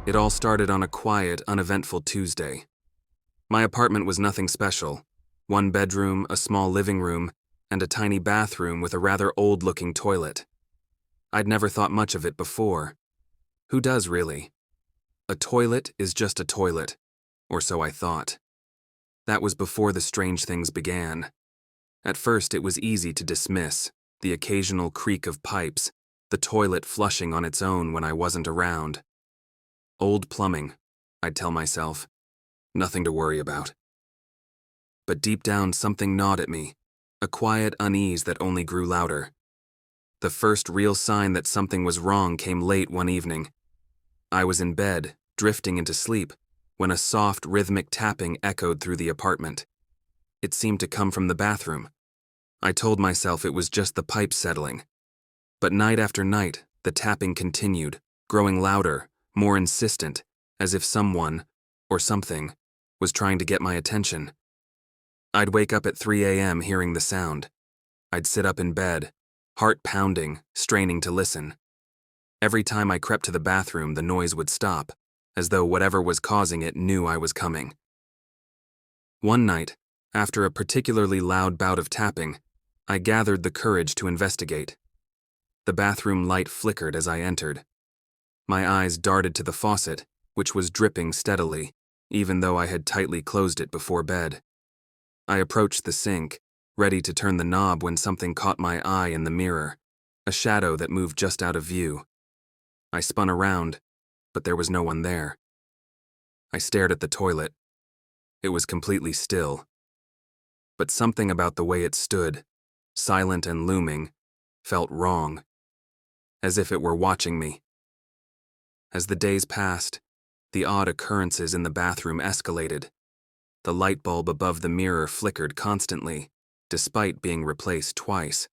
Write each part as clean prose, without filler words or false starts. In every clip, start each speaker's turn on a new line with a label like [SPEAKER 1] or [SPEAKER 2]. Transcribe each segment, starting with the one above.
[SPEAKER 1] It all started on a quiet, uneventful Tuesday. My apartment was nothing special. One bedroom, a small living room, and a tiny bathroom with a rather old-looking toilet. I'd never thought much of it before. Who does, really? A toilet is just a toilet, or so I thought. That was before the strange things began. At first, it was easy to dismiss, the occasional creak of pipes, the toilet flushing on its own when I wasn't around. Old plumbing, I'd tell myself. Nothing to worry about. But deep down, something gnawed at me, a quiet unease that only grew louder. The first real sign that something was wrong came late one evening. I was in bed, drifting into sleep, when a soft, rhythmic tapping echoed through the apartment. It seemed to come from the bathroom. I told myself it was just the pipes settling. But night after night, the tapping continued, growing louder, more insistent, as if someone, or something, was trying to get my attention. I'd wake up at 3 a.m. hearing the sound. I'd sit up in bed, heart pounding, straining to listen. Every time I crept to the bathroom, the noise would stop, as though whatever was causing it knew I was coming. One night, after a particularly loud bout of tapping, I gathered the courage to investigate. The bathroom light flickered as I entered. My eyes darted to the faucet, which was dripping steadily, even though I had tightly closed it before bed. I approached the sink, ready to turn the knob when something caught my eye in the mirror, a shadow that moved just out of view. I spun around, but there was no one there. I stared at the toilet. It was completely still. But something about the way it stood, silent and looming, felt wrong, as if it were watching me. As the days passed, the odd occurrences in the bathroom escalated. The light bulb above the mirror flickered constantly, despite being replaced twice.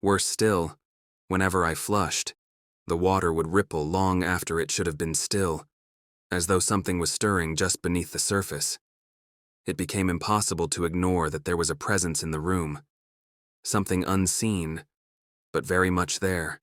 [SPEAKER 1] Worse still, whenever I flushed, the water would ripple long after it should have been still, as though something was stirring just beneath the surface. It became impossible to ignore that there was a presence in the room, something unseen, but very much there.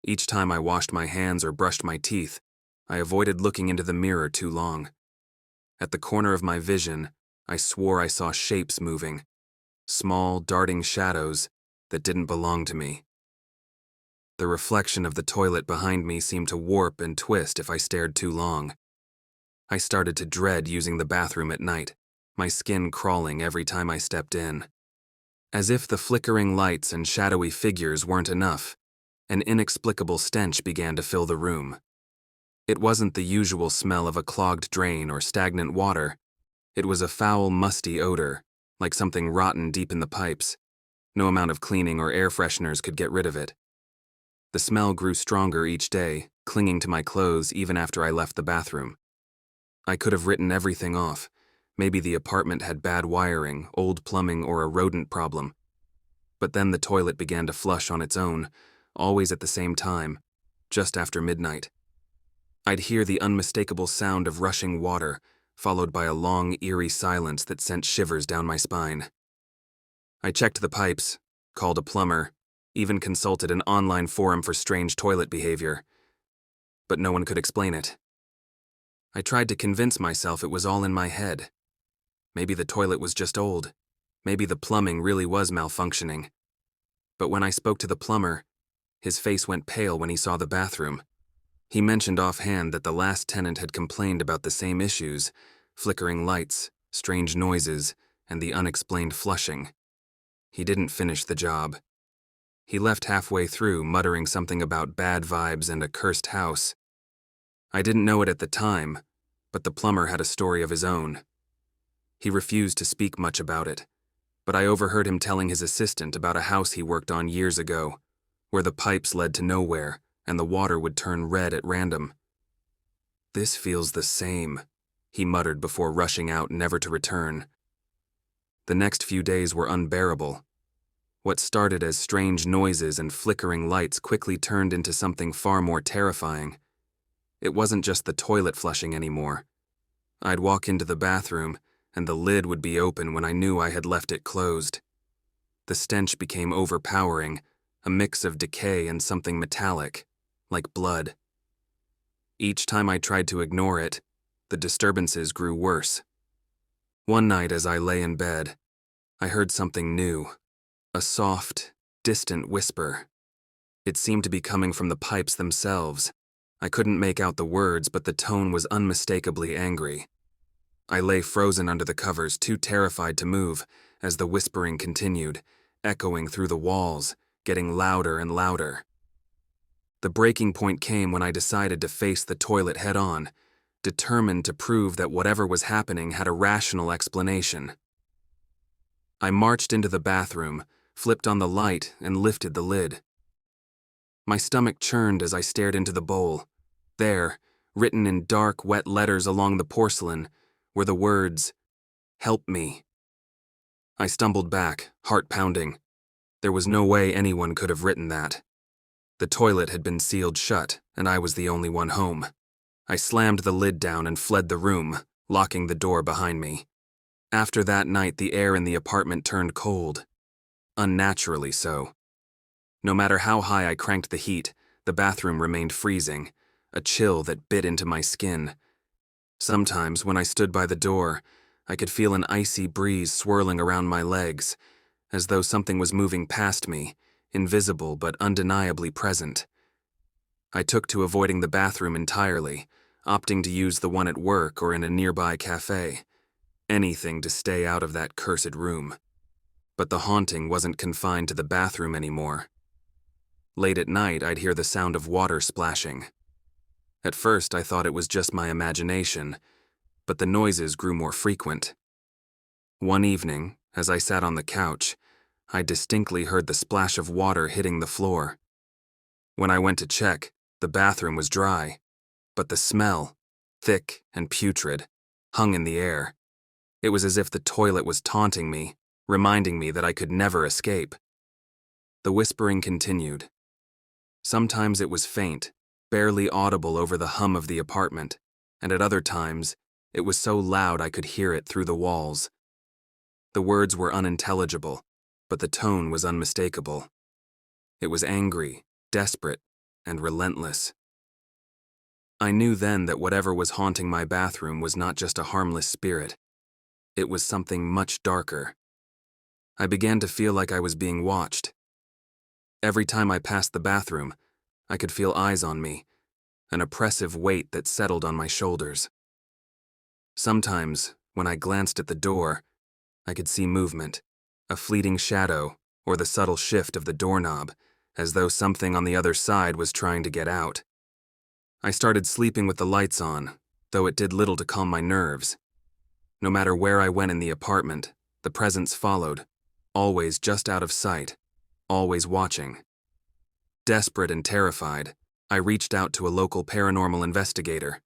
[SPEAKER 1] Each time I washed my hands or brushed my teeth, I avoided looking into the mirror too long. At the corner of my vision, I swore I saw shapes moving, small, darting shadows that didn't belong to me. The reflection of the toilet behind me seemed to warp and twist if I stared too long. I started to dread using the bathroom at night, my skin crawling every time I stepped in. As if the flickering lights and shadowy figures weren't enough, an inexplicable stench began to fill the room. It wasn't the usual smell of a clogged drain or stagnant water. It was a foul, musty odor, like something rotten deep in the pipes. No amount of cleaning or air fresheners could get rid of it. The smell grew stronger each day, clinging to my clothes even after I left the bathroom. I could have written everything off. Maybe the apartment had bad wiring, old plumbing, or a rodent problem. But then the toilet began to flush on its own, always at the same time, just after midnight. I'd hear the unmistakable sound of rushing water, followed by a long, eerie silence that sent shivers down my spine. I checked the pipes, called a plumber, even consulted an online forum for strange toilet behavior. But no one could explain it. I tried to convince myself it was all in my head. Maybe the toilet was just old. Maybe the plumbing really was malfunctioning. But when I spoke to the plumber, his face went pale when he saw the bathroom. He mentioned offhand that the last tenant had complained about the same issues, flickering lights, strange noises, and the unexplained flushing. He didn't finish the job. He left halfway through, muttering something about bad vibes and a cursed house. I didn't know it at the time, but the plumber had a story of his own. He refused to speak much about it, but I overheard him telling his assistant about a house he worked on years ago, where the pipes led to nowhere and the water would turn red at random. "This feels the same," he muttered before rushing out, never to return. The next few days were unbearable. What started as strange noises and flickering lights quickly turned into something far more terrifying. It wasn't just the toilet flushing anymore. I'd walk into the bathroom, and the lid would be open when I knew I had left it closed. The stench became overpowering, a mix of decay and something metallic, like blood. Each time I tried to ignore it, the disturbances grew worse. One night as I lay in bed, I heard something new, a soft, distant whisper. It seemed to be coming from the pipes themselves. I couldn't make out the words, but the tone was unmistakably angry. I lay frozen under the covers, too terrified to move, as the whispering continued, echoing through the walls, getting louder and louder. The breaking point came when I decided to face the toilet head-on, determined to prove that whatever was happening had a rational explanation. I marched into the bathroom, flipped on the light, and lifted the lid. My stomach churned as I stared into the bowl. There, written in dark, wet letters along the porcelain, were the words, "Help me." I stumbled back, heart pounding. There was no way anyone could have written that. The toilet had been sealed shut, and I was the only one home. I slammed the lid down and fled the room, locking the door behind me. After that night, the air in the apartment turned cold. Unnaturally so. No matter how high I cranked the heat, the bathroom remained freezing, a chill that bit into my skin. Sometimes, when I stood by the door, I could feel an icy breeze swirling around my legs, as though something was moving past me, invisible but undeniably present. I took to avoiding the bathroom entirely, opting to use the one at work or in a nearby cafe. Anything to stay out of that cursed room. But the haunting wasn't confined to the bathroom anymore. Late at night, I'd hear the sound of water splashing. At first, I thought it was just my imagination, but the noises grew more frequent. One evening, as I sat on the couch, I distinctly heard the splash of water hitting the floor. When I went to check, the bathroom was dry, but the smell, thick and putrid, hung in the air. It was as if the toilet was taunting me, reminding me that I could never escape. The whispering continued. Sometimes it was faint, barely audible over the hum of the apartment, and at other times, it was so loud I could hear it through the walls. The words were unintelligible, but the tone was unmistakable. It was angry, desperate, and relentless. I knew then that whatever was haunting my bathroom was not just a harmless spirit. It was something much darker. I began to feel like I was being watched. Every time I passed the bathroom, I could feel eyes on me, an oppressive weight that settled on my shoulders. Sometimes, when I glanced at the door, I could see movement, a fleeting shadow, or the subtle shift of the doorknob, as though something on the other side was trying to get out. I started sleeping with the lights on, though it did little to calm my nerves. No matter where I went in the apartment, the presence followed, always just out of sight, always watching. Desperate and terrified, I reached out to a local paranormal investigator.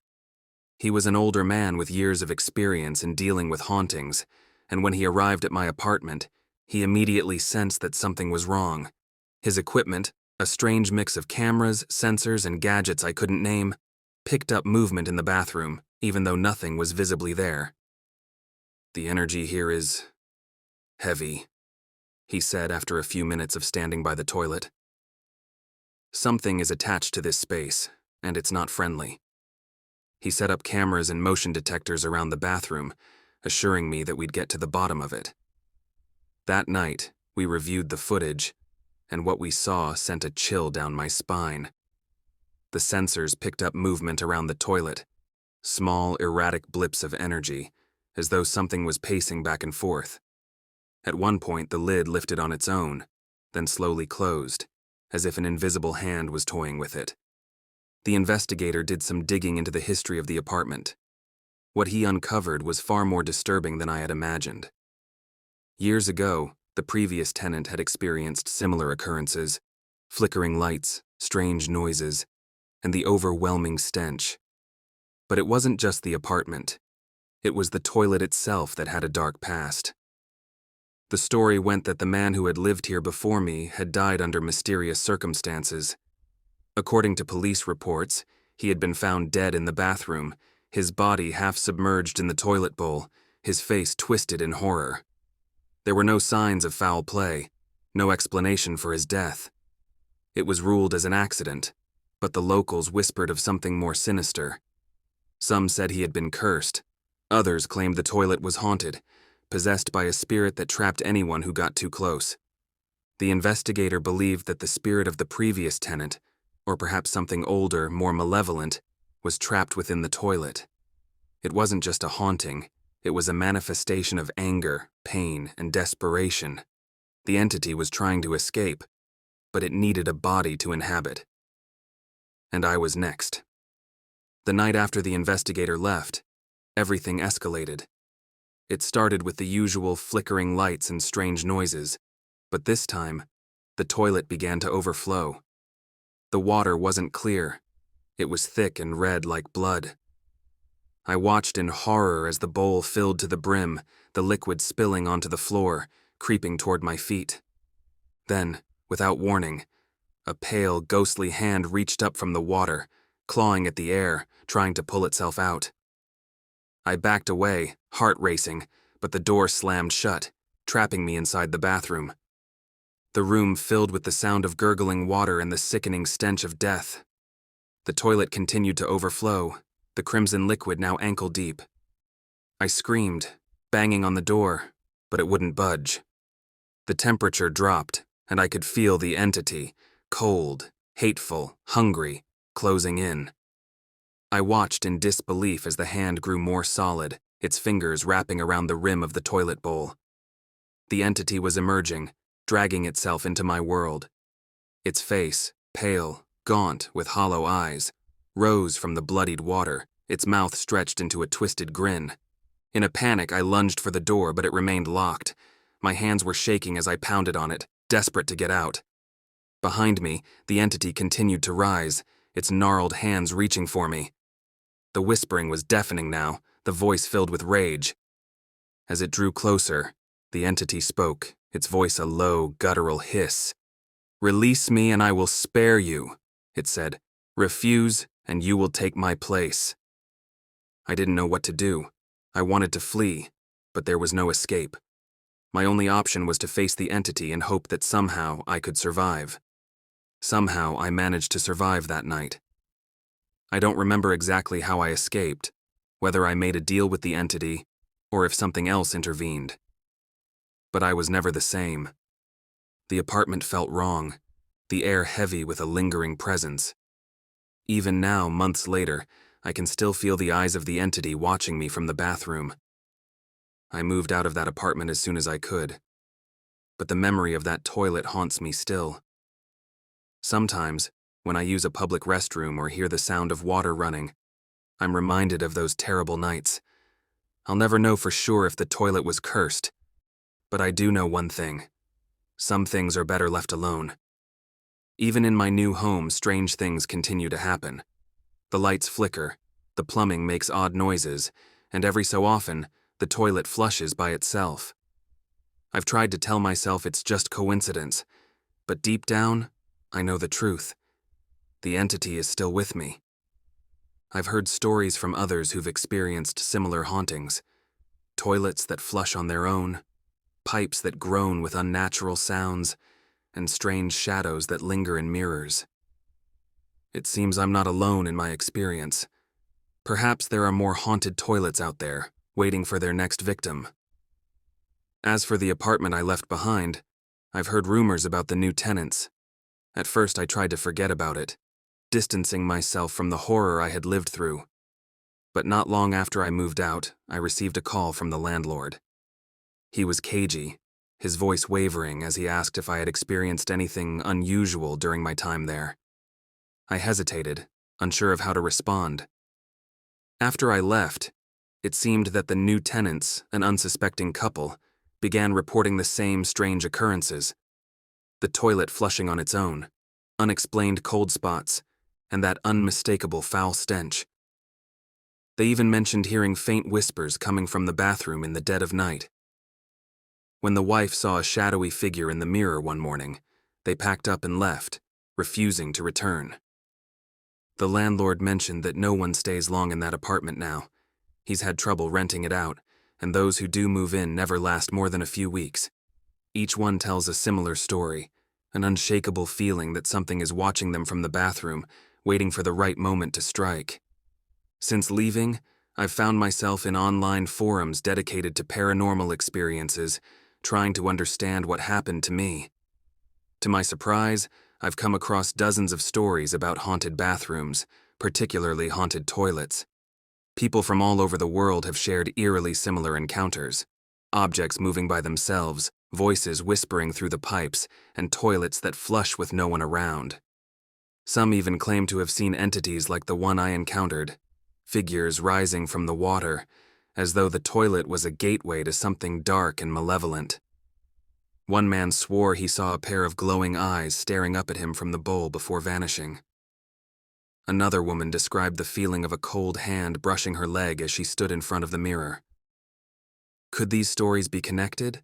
[SPEAKER 1] He was an older man with years of experience in dealing with hauntings, and when he arrived at my apartment, he immediately sensed that something was wrong. His equipment, a strange mix of cameras, sensors, and gadgets I couldn't name, picked up movement in the bathroom, even though nothing was visibly there. "The energy here is heavy," he said after a few minutes of standing by the toilet. "Something is attached to this space, and it's not friendly." He set up cameras and motion detectors around the bathroom, assuring me that we'd get to the bottom of it. That night, we reviewed the footage, and what we saw sent a chill down my spine. The sensors picked up movement around the toilet, small, erratic blips of energy, as though something was pacing back and forth. At one point, the lid lifted on its own, then slowly closed, as if an invisible hand was toying with it. The investigator did some digging into the history of the apartment. What he uncovered was far more disturbing than I had imagined. Years ago, the previous tenant had experienced similar occurrences, flickering lights, strange noises, and the overwhelming stench. But it wasn't just the apartment. It was the toilet itself that had a dark past. The story went that the man who had lived here before me had died under mysterious circumstances. According to police reports, he had been found dead in the bathroom, his body half submerged in the toilet bowl, his face twisted in horror. There were no signs of foul play, no explanation for his death. It was ruled as an accident, but the locals whispered of something more sinister. Some said he had been cursed. Others claimed the toilet was haunted, possessed by a spirit that trapped anyone who got too close. The investigator believed that the spirit of the previous tenant, or perhaps something older, more malevolent, was trapped within the toilet. It wasn't just a haunting, it was a manifestation of anger, pain, and desperation. The entity was trying to escape, but it needed a body to inhabit. And I was next. The night after the investigator left, everything escalated. It started with the usual flickering lights and strange noises, but this time, the toilet began to overflow. The water wasn't clear. It was thick and red like blood. I watched in horror as the bowl filled to the brim, the liquid spilling onto the floor, creeping toward my feet. Then, without warning, a pale, ghostly hand reached up from the water, clawing at the air, trying to pull itself out. I backed away, heart racing, but the door slammed shut, trapping me inside the bathroom. The room filled with the sound of gurgling water and the sickening stench of death. The toilet continued to overflow, the crimson liquid now ankle-deep. I screamed, banging on the door, but it wouldn't budge. The temperature dropped, and I could feel the entity, cold, hateful, hungry, closing in. I watched in disbelief as the hand grew more solid, its fingers wrapping around the rim of the toilet bowl. The entity was emerging, dragging itself into my world. Its face, pale, gaunt, with hollow eyes, rose from the bloodied water, its mouth stretched into a twisted grin. In a panic, I lunged for the door, but it remained locked. My hands were shaking as I pounded on it, desperate to get out. Behind me, the entity continued to rise, its gnarled hands reaching for me. The whispering was deafening now, the voice filled with rage. As it drew closer, the entity spoke, its voice a low, guttural hiss. "Release me and I will spare you," it said. "Refuse and you will take my place." I didn't know what to do. I wanted to flee, but there was no escape. My only option was to face the entity and hope that somehow I could survive. Somehow I managed to survive that night. I don't remember exactly how I escaped, whether I made a deal with the entity, or if something else intervened. But I was never the same. The apartment felt wrong, the air heavy with a lingering presence. Even now, months later, I can still feel the eyes of the entity watching me from the bathroom. I moved out of that apartment as soon as I could, but the memory of that toilet haunts me still. Sometimes, when I use a public restroom or hear the sound of water running, I'm reminded of those terrible nights. I'll never know for sure if the toilet was cursed, but I do know one thing. Some things are better left alone. Even in my new home, strange things continue to happen. The lights flicker, the plumbing makes odd noises, and every so often, the toilet flushes by itself. I've tried to tell myself it's just coincidence, but deep down, I know the truth. The entity is still with me. I've heard stories from others who've experienced similar hauntings. Toilets that flush on their own, pipes that groan with unnatural sounds, and strange shadows that linger in mirrors. It seems I'm not alone in my experience. Perhaps there are more haunted toilets out there, waiting for their next victim. As for the apartment I left behind, I've heard rumors about the new tenants. At first I tried to forget about it, distancing myself from the horror I had lived through. But not long after I moved out, I received a call from the landlord. He was cagey, his voice wavering as he asked if I had experienced anything unusual during my time there. I hesitated, unsure of how to respond. After I left, it seemed that the new tenants, an unsuspecting couple, began reporting the same strange occurrences. The toilet flushing on its own, unexplained cold spots, and that unmistakable foul stench. They even mentioned hearing faint whispers coming from the bathroom in the dead of night. When the wife saw a shadowy figure in the mirror one morning, they packed up and left, refusing to return. The landlord mentioned that no one stays long in that apartment now. He's had trouble renting it out, and those who do move in never last more than a few weeks. Each one tells a similar story, an unshakable feeling that something is watching them from the bathroom, waiting for the right moment to strike. Since leaving, I've found myself in online forums dedicated to paranormal experiences, trying to understand what happened to me. To my surprise, I've come across dozens of stories about haunted bathrooms, particularly haunted toilets. People from all over the world have shared eerily similar encounters. Objects moving by themselves, voices whispering through the pipes, and toilets that flush with no one around. Some even claim to have seen entities like the one I encountered, figures rising from the water, as though the toilet was a gateway to something dark and malevolent. One man swore he saw a pair of glowing eyes staring up at him from the bowl before vanishing. Another woman described the feeling of a cold hand brushing her leg as she stood in front of the mirror. Could these stories be connected?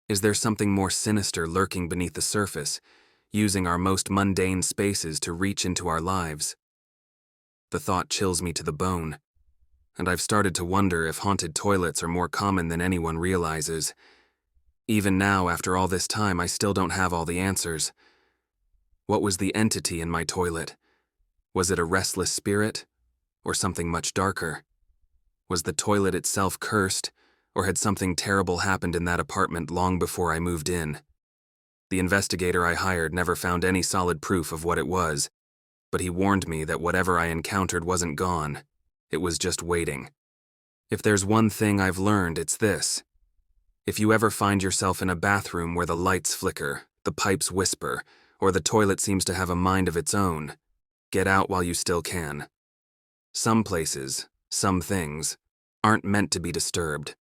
[SPEAKER 1] Is there something more sinister lurking beneath the surface, using our most mundane spaces to reach into our lives? The thought chills me to the bone, and I've started to wonder if haunted toilets are more common than anyone realizes. Even now, after all this time, I still don't have all the answers. What was the entity in my toilet? Was it a restless spirit, or something much darker? Was the toilet itself cursed, or had something terrible happened in that apartment long before I moved in? The investigator I hired never found any solid proof of what it was, but he warned me that whatever I encountered wasn't gone. It was just waiting. If there's one thing I've learned, it's this. If you ever find yourself in a bathroom where the lights flicker, the pipes whisper, or the toilet seems to have a mind of its own, get out while you still can. Some places, some things, aren't meant to be disturbed.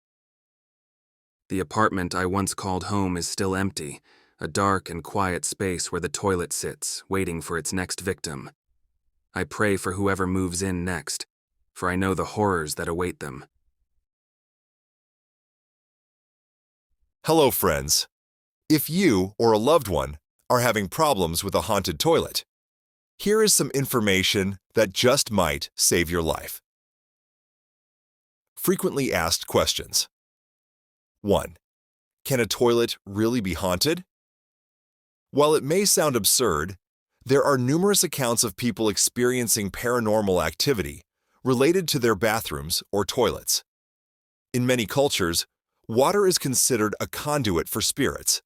[SPEAKER 1] The apartment I once called home is still empty, a dark and quiet space where the toilet sits, waiting for its next victim. I pray for whoever moves in next, for I know the horrors that await them.
[SPEAKER 2] Hello, friends. If you or a loved one are having problems with a haunted toilet, here is some information that just might save your life. Frequently asked questions. 1. Can a toilet really be haunted? While it may sound absurd, there are numerous accounts of people experiencing paranormal activity related to their bathrooms or toilets. In many cultures, water is considered a conduit for spirits,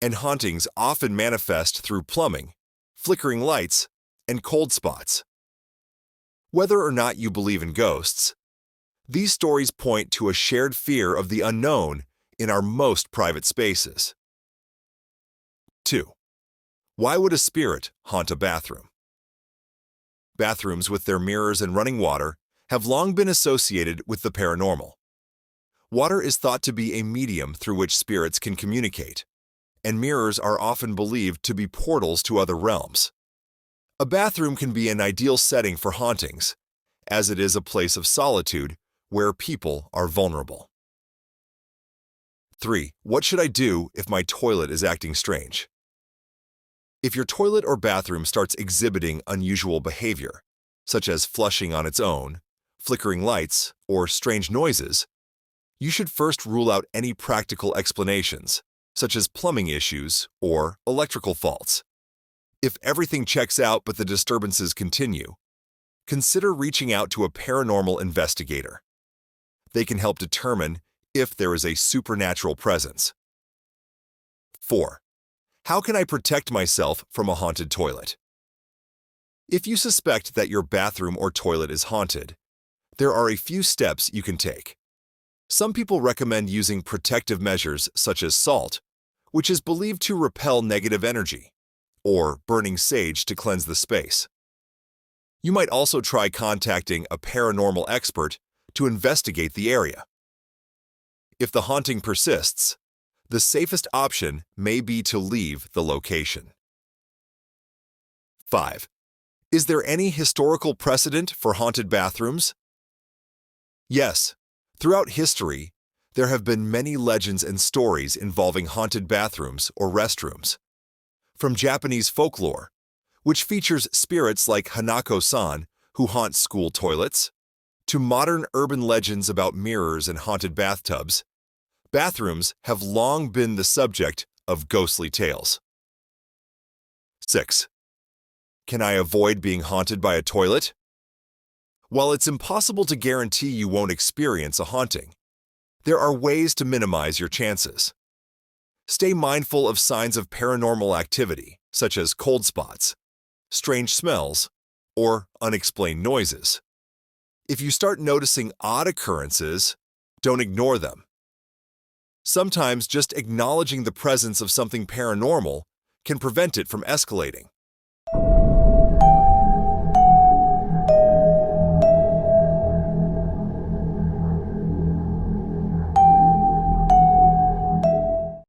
[SPEAKER 2] and hauntings often manifest through plumbing, flickering lights, and cold spots. Whether or not you believe in ghosts, these stories point to a shared fear of the unknown in our most private spaces. 2. Why would a spirit haunt a bathroom? Bathrooms with their mirrors and running water have long been associated with the paranormal. Water is thought to be a medium through which spirits can communicate, and mirrors are often believed to be portals to other realms. A bathroom can be an ideal setting for hauntings, as it is a place of solitude where people are vulnerable. 3. What should I do if my toilet is acting strange? If your toilet or bathroom starts exhibiting unusual behavior, such as flushing on its own, flickering lights, or strange noises, you should first rule out any practical explanations, such as plumbing issues or electrical faults. If everything checks out but the disturbances continue, consider reaching out to a paranormal investigator. They can help determine if there is a supernatural presence. 4. How can I protect myself from a haunted toilet? If you suspect that your bathroom or toilet is haunted, there are a few steps you can take. Some people recommend using protective measures such as salt, which is believed to repel negative energy, or burning sage to cleanse the space. You might also try contacting a paranormal expert to investigate the area. If the haunting persists, the safest option may be to leave the location. 5. Is there any historical precedent for haunted bathrooms? Yes. Throughout history, there have been many legends and stories involving haunted bathrooms or restrooms. From Japanese folklore, which features spirits like Hanako-san who haunt school toilets, to modern urban legends about mirrors and haunted bathtubs, bathrooms have long been the subject of ghostly tales. 6. Can I avoid being haunted by a toilet? While it's impossible to guarantee you won't experience a haunting, there are ways to minimize your chances. Stay mindful of signs of paranormal activity, such as cold spots, strange smells, or unexplained noises. If you start noticing odd occurrences, don't ignore them. Sometimes just acknowledging the presence of something paranormal can prevent it from escalating.